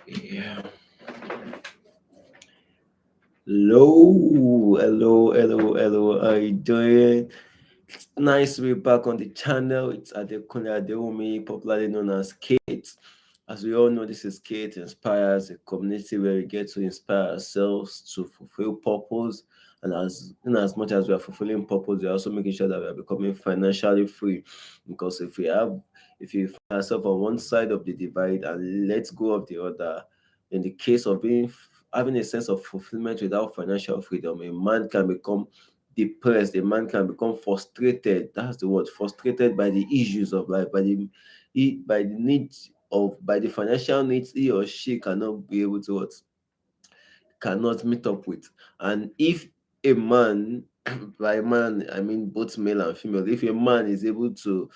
Yeah. Hello. How you doing? It's nice to be back on the channel. It's Adekunle Adewumi, popularly known as Kate. As we all know, this is Kate Inspires, a community where we get to inspire ourselves to fulfill purpose. And as in as much as we are fulfilling purpose, we are also making sure that we are becoming financially free. Because if you find yourself on one side of the divide and let go of the other, in the case of having a sense of fulfillment without financial freedom, a man can become depressed, a man can become frustrated. That's the word, frustrated by the issues of life, by the needs of by the financial needs he or she cannot be able to cannot meet up with. And if a man, by man I mean both male and female, if a man is able to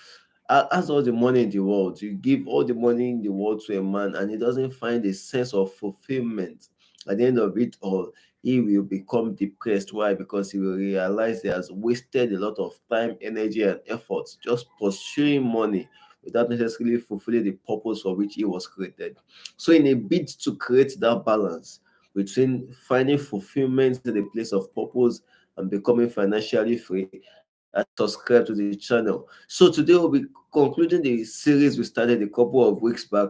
has all the money in the world, you give all the money in the world to a man and he doesn't find a sense of fulfillment at the end of it all, he will become depressed. Why? Because he will realize he has wasted a lot of time, energy, and effort just pursuing money without necessarily fulfilling the purpose for which he was created. So, in a bid to create that balance between finding fulfillment in the place of purpose and becoming financially free, subscribe to the channel. So today we'll be concluding the series we started a couple of weeks back,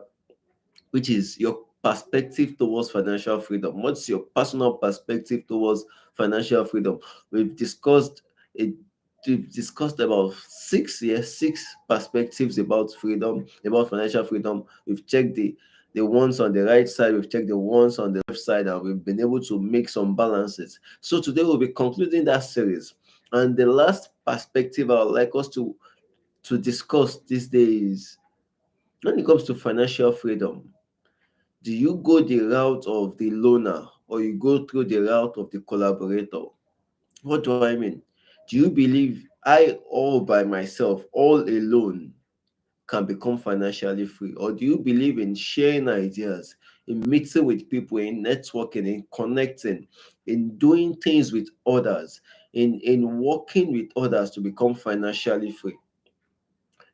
which is your perspective towards financial freedom. What's your personal perspective towards financial freedom? We've discussed it. We've discussed about six perspectives about freedom, about financial freedom. We've checked the ones on the right side, we've checked the ones on the left side, and we've been able to make some balances. So today we'll be concluding that series. And the last perspective I would like us to discuss these days, when it comes to financial freedom, do you go the route of the loner or you go through the route of the collaborator? What do I mean? Do you believe I all by myself, all alone, can become financially free? Or do you believe in sharing ideas, in meeting with people, in networking, in connecting, in doing things with others, in working with others to become financially free?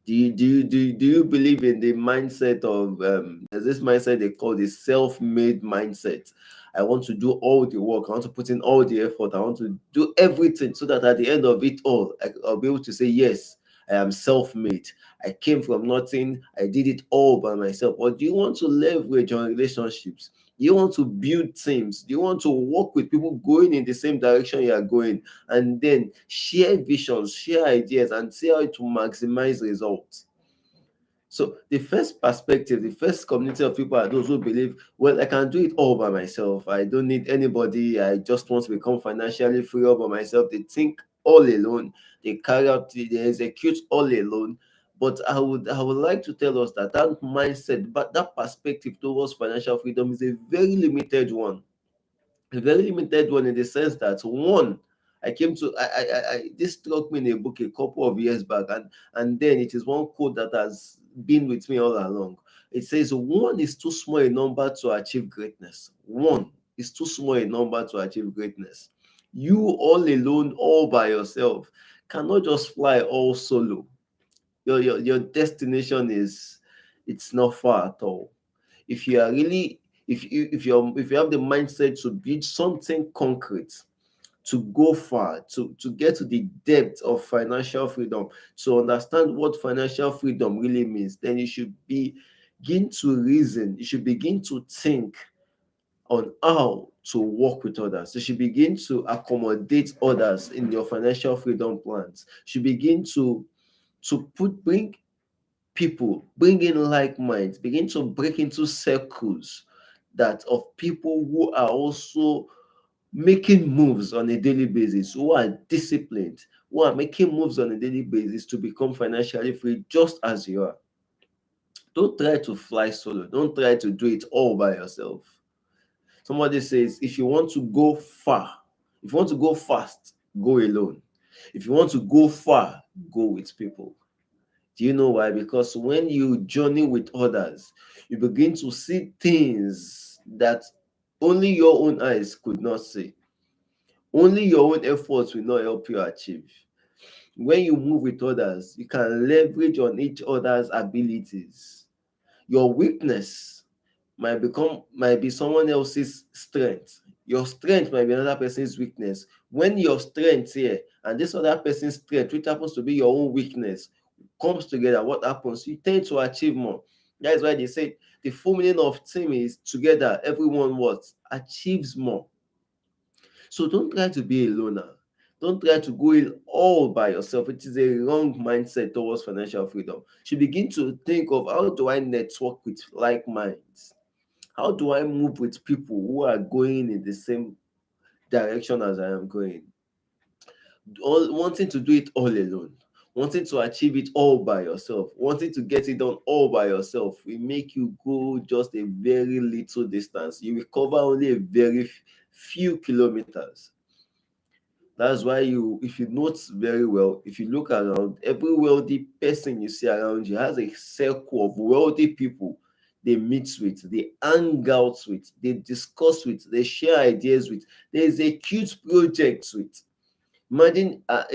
Do you believe in the mindset of there's this mindset they call the self-made mindset? I want to do all the work, I want to put in all the effort, I want to do everything so that at the end of it all, I'll be able to say, yes, I am self-made. I came from nothing, I did it all by myself. Or do you want to leverage on relationships? Do you want to build teams? Do you want to work with people going in the same direction you are going, and then share visions, share ideas, and see how to maximize results? So the first perspective, the first community of people are those who believe, well, I can do it all by myself. I don't need anybody. I just want to become financially free all by myself. They think all alone. They carry out, they execute all alone. But I would like to tell us that that mindset, but that perspective towards financial freedom is a very limited one. A very limited one in the sense that one, I came to this struck me in a book a couple of years back, and then it is one quote that has been with me all along. It says one is too small a number to achieve greatness. One is too small a number to achieve greatness. You all alone, all by yourself, cannot just fly all solo. Your destination is, it's not far at all. If you are really, if you have the mindset to build something concrete, to go far, to get to the depth of financial freedom, to understand what financial freedom really means, then you should begin to reason, you should begin to think on how to work with others. You should begin to accommodate others in your financial freedom plans. You should begin to bring people, bring in like minds, begin to break into circles that of people who are also making moves on a daily basis, who are disciplined, who are making moves on a daily basis to become financially free just as you are. Don't try to fly solo. Don't try to do it all by yourself. Somebody says, if you want to go far, if you want to go fast, go alone. If you want to go far, go with people. Do you know why? Because when you journey with others, you begin to see things that only your own eyes could not see. Only your own efforts will not help you achieve. When you move with others, you can leverage on each other's abilities. Your weakness might be someone else's strength. Your strength might be another person's weakness. When your strength here and this other person's strength, which happens to be your own weakness, comes together, what happens? You tend to achieve more. That is why they say the full meaning of team is together, everyone what achieves more. So don't try to be a loner. Don't try to go in all by yourself. It is a wrong mindset towards financial freedom. You should begin to think of, how do I network with like minds? How do I move with people who are going in the same direction as I am going? Wanting to do it all alone, wanting to achieve it all by yourself, wanting to get it done all by yourself will make you go just a very little distance. You will cover only a very few kilometers. That's why if you note very well, if you look around, every wealthy person you see around you has a circle of wealthy people they meet with, they hang out with, they discuss with, they share ideas with, they execute projects with. Imagine a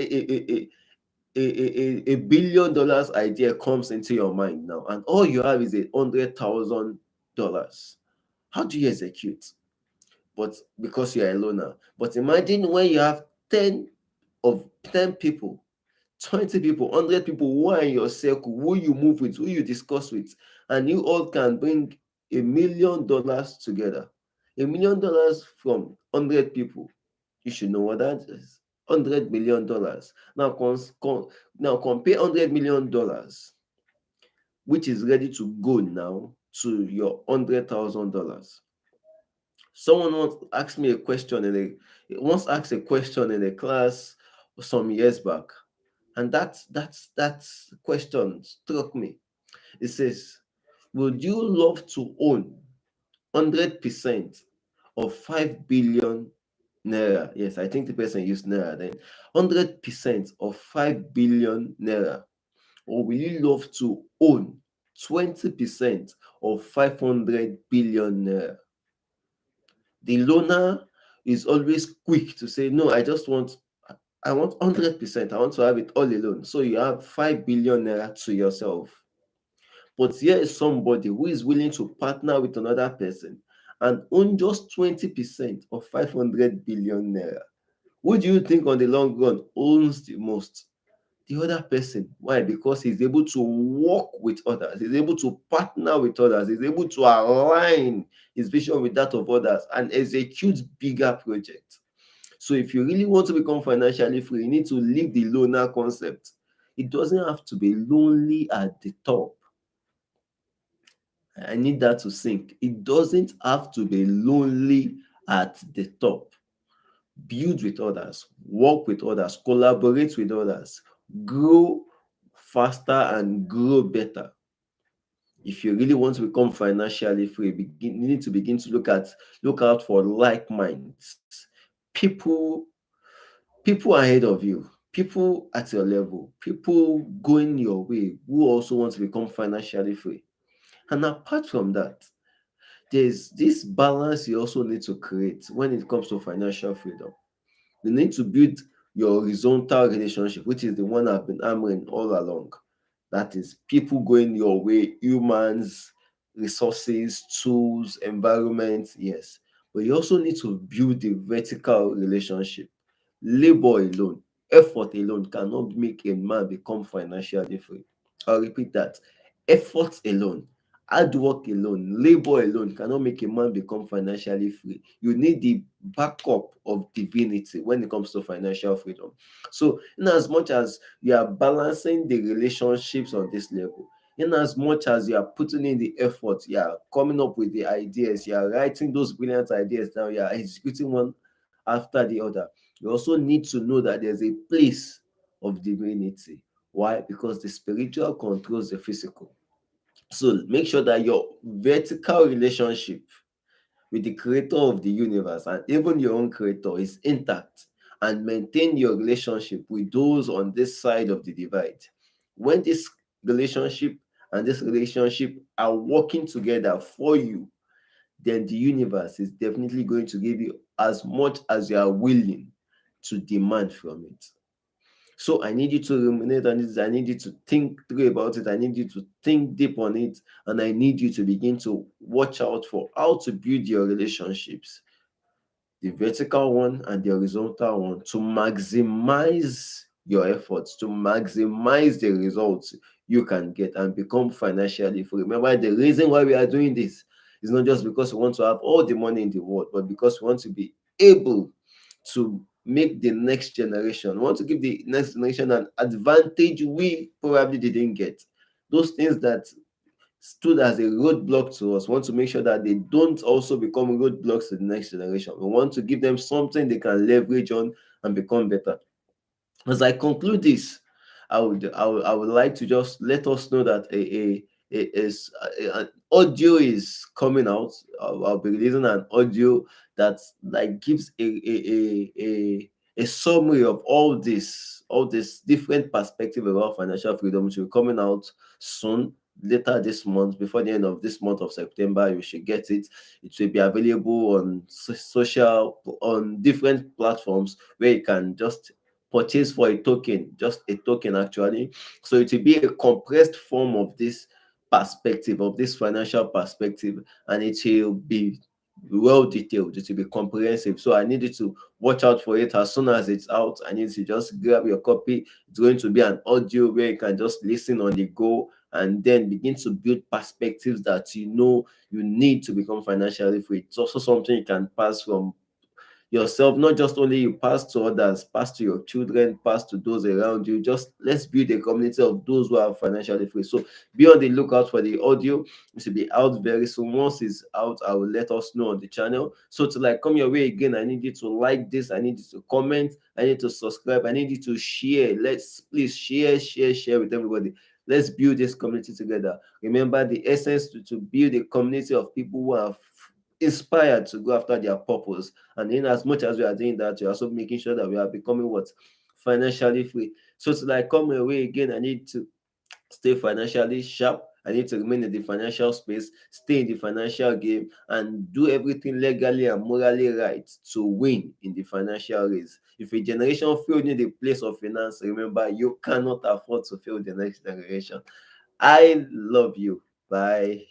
$1 billion idea comes into your mind now, and all you have is $100,000. How do you execute? But because you are a loner. But imagine when you have 10 people, 20 people, 100 people who are in your circle, who you move with, who you discuss with, and you all can bring $1 million together. $1 million from 100 people. You should know what that is. $100 million. Now compare $100 million, which is ready to go now, to your $100,000. Someone once asked a question in a class some years back, and that question struck me. It says, would you love to own 100% of 5 billion naira? Yes, I think the person used naira then. 100% of 5 billion naira, or will you love to own 20% of 500 billion naira? The loner is always quick to say, no, I want 100%. I want to have it all alone. So you have 5 billion naira to yourself. But here is somebody who is willing to partner with another person and own just 20% of 500 billion naira. Who do you think on the long run owns the most? The other person. Why? Because he's able to work with others, he's able to partner with others, he's able to align his vision with that of others and execute bigger projects. So if you really want to become financially free, you need to leave the loner concept. It doesn't have to be lonely at the top. I need that to sink. It doesn't have to be lonely at the top. Build with others, work with others, collaborate with others, grow faster and grow better. If you really want to become financially free, you need to begin to look out for like minds, people people ahead of you, people at your level, people going your way who also want to become financially free. And apart from that, there's this balance you also need to create when it comes to financial freedom. You need to build your horizontal relationship, which is the one I've been hammering all along. That is people going your way, humans, resources, tools, environment, yes. But you also need to build the vertical relationship. Labor alone, effort alone cannot make a man become financially free. I'll repeat that. Effort alone, hard work alone, labor alone cannot make a man become financially free. You need the backup of divinity when it comes to financial freedom. So, in as much as you are balancing the relationships on this level, in as much as you are putting in the effort, you are coming up with the ideas, you are writing those brilliant ideas down, you are executing one after the other, you also need to know that there's a place of divinity. Why? Because the spiritual controls the physical. So make sure that your vertical relationship with the creator of the universe and even your own creator is intact, and maintain your relationship with those on this side of the divide. When this relationship this relationship are working together for you, then the universe is definitely going to give you as much as you are willing to demand from it. So I need you to ruminate on it. I need you to think through about it. I need you to think deep on it. And I need you to begin to watch out for how to build your relationships, the vertical one and the horizontal one, to maximize your efforts, to maximize the results you can get and become financially free. Remember, the reason why we are doing this is not just because we want to have all the money in the world, but because we want to be able to make the next generation, we want to give the next generation an advantage we probably didn't get. Those things that stood as a roadblock to us. We want to make sure that they don't also become roadblocks to the next generation. We want to give them something they can leverage on and become better. As I conclude this, I would like to just let us know that an audio is coming out. I'll be releasing an audio that like gives a summary of all this different perspective about financial freedom, which will be coming out soon, later this month, before the end of this month of September. You should get it. It will be available on social, on different platforms where you can just purchase for a token, just a token actually. So it will be a compressed form of this perspective, of this financial perspective, and it will be well detailed, it will be comprehensive. So I need you to watch out for it as soon as it's out. I need you to just grab your copy. It's going to be an audio where you can just listen on the go and then begin to build perspectives that you know you need to become financially free. It's also something you can pass from yourself, not just only you, pass to others, pass to your children, pass to those around you. Just let's build a community of those who are financially free. So be on the lookout for the audio. It should be out very soon. Once it's out, I will let us know on the channel. So to like come your way again, I need you to like this, I need you to comment, I need to subscribe, I need you to share. Let's please share with everybody. Let's build this community together. Remember, the essence to build a community of people who are inspired to go after their purpose. And in as much as we are doing that, we're also making sure that we are becoming what? Financially free. So to like come away again, I need to stay financially sharp. I need to remain in the financial space, stay in the financial game, and do everything legally and morally right to win in the financial race. If a generation failed in the place of finance, remember, you cannot afford to fail the next generation. I love you. Bye.